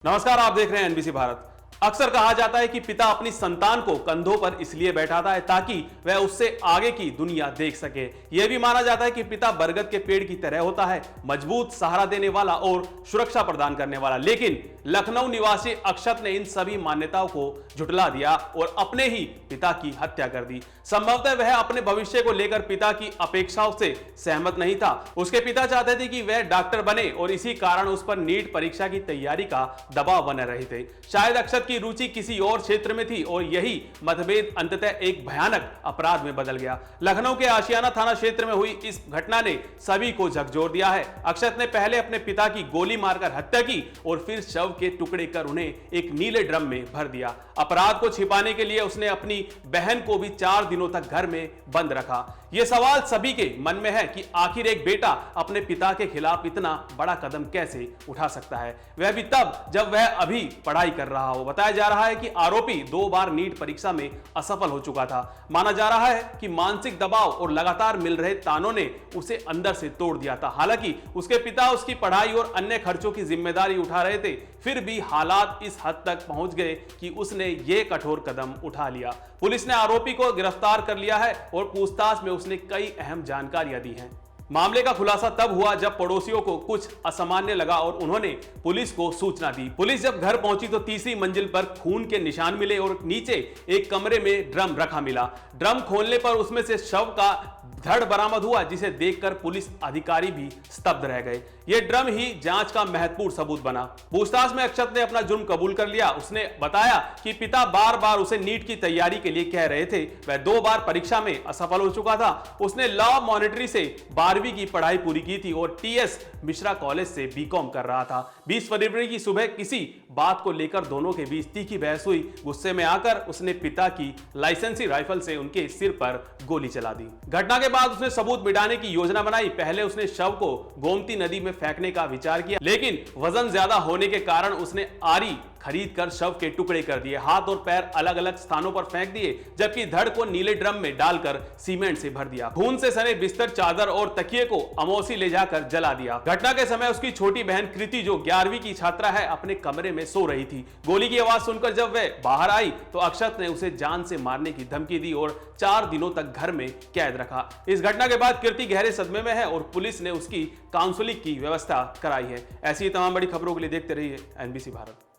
नमस्कार, आप देख रहे हैं एनबीसी भारत। अक्सर कहा जाता है कि पिता अपनी संतान को कंधों पर इसलिए बैठाता है ताकि वह उससे आगे की दुनिया देख सके। यह भी माना जाता है कि पिता बरगद के पेड़ की तरह होता है, मजबूत, सहारा देने वाला और सुरक्षा प्रदान करने वाला। लेकिन लखनऊ निवासी अक्षत ने इन सभी मान्यताओं को झुठला दिया और अपने ही पिता की हत्या कर दी। संभवतः वह अपने भविष्य को लेकर पिता की अपेक्षाओं से सहमत नहीं था। उसके पिता चाहते थे कि वह डॉक्टर बने और इसी कारण उस पर नीट परीक्षा की तैयारी का दबाव बने रहे थे। शायद अक्षत की रुचि किसी और क्षेत्र में थी और यही मतभेद अंततः एक भयानक अपराध में बदल गया। लखनऊ के आशियाना थाना क्षेत्र में हुई इस घटना ने सभी को झकझोर दिया है। अक्षत ने पहले अपने पिता की गोली मारकर हत्या की और फिर शव के टुकड़े कर उन्हें एक नीले ड्रम में भर दिया। अपराध को छिपाने के लिए उसने अपनी बहन को भी 4 दिनों तक घर में बंद रखा। यह सवाल सभी के मन में है कि आखिर एक बेटा अपने पिता के खिलाफ इतना बड़ा कदम कैसे उठा सकता है, वह भी तब जब वह अभी पढ़ाई कर रहा हो। बताया जा रहा है कि आरोपी 2 बार नीट परीक्षा में असफल हो चुका था। माना जा रहा है कि मानसिक दबाव और लगातार मिल रहे तानों ने उसे अंदर से तोड़ दिया था। हालांकि उसके पिता उसकी पढ़ाई और अन्य खर्चों की जिम्मेदारी उठा रहे थे, फिर भी हालात इस हद तक पहुंच गए कि उसने ये कठोर कदम उठा लिया। पुलिस ने आरोपी को गिरफ्तार कर लिया है और पूछताछ में उसने कई अहम जानकारियां दी हैं। मामले का खुलासा तब हुआ जब पड़ोसियों को कुछ असामान्य लगा और उन्होंने पुलिस को सूचना दी। पुलिस जब घर पहुंची तो तीसरी मंजिल पर खून के निशान मिले और नीचे एक कमरे में ड्रम रखा मिला। ड्रम खोलने पर उसमें से शव का धड़ बरामद हुआ, जिसे देखकर पुलिस अधिकारी भी स्तब्ध रह गए। यह ड्रम ही जांच का महत्वपूर्ण सबूत बना। पूछताछ में अक्षत ने अपना जुर्म कबूल कर लिया। उसने बताया कि पिता बार बार उसे नीट की तैयारी के लिए कह रहे थे। वह 2 बार परीक्षा में असफल हो चुका था। उसने लॉ मॉनिटरी से 12वीं की पढ़ाई पूरी की थी और टीएस मिश्रा कॉलेज से बीकॉम कर रहा था। 20 फरवरी की सुबह किसी बात को लेकर दोनों के बीच तीखी बहस हुई। गुस्से में आकर उसने पिता की लाइसेंसी राइफल से उनके सिर पर गोली चला दी। घटना के बाद उसने सबूत मिटाने की योजना बनाई। पहले उसने शव को गोमती नदी में फेंकने का विचार किया, लेकिन वजन ज्यादा होने के कारण उसने आरी खरीद कर शव के टुकड़े कर दिए। हाथ और पैर अलग अलग स्थानों पर फेंक दिए, जबकि धड़ को नीले ड्रम में डालकर सीमेंट से भर दिया। खून से सने बिस्तर, चादर और तकिए को अमौसी ले जाकर जला दिया। घटना के समय उसकी छोटी बहन कृति, जो 11वीं की छात्रा है, अपने कमरे में सो रही थी। गोली की आवाज सुनकर जब वह बाहर आई तो अक्षत ने उसे जान से मारने की धमकी दी और 4 दिनों तक घर में कैद रखा। इस घटना के बाद कृति गहरे सदमे में है और पुलिस ने उसकी काउंसलिंग की व्यवस्था कराई है। ऐसी तमाम बड़ी खबरों के लिए देखते रहिए एनबीसी भारत।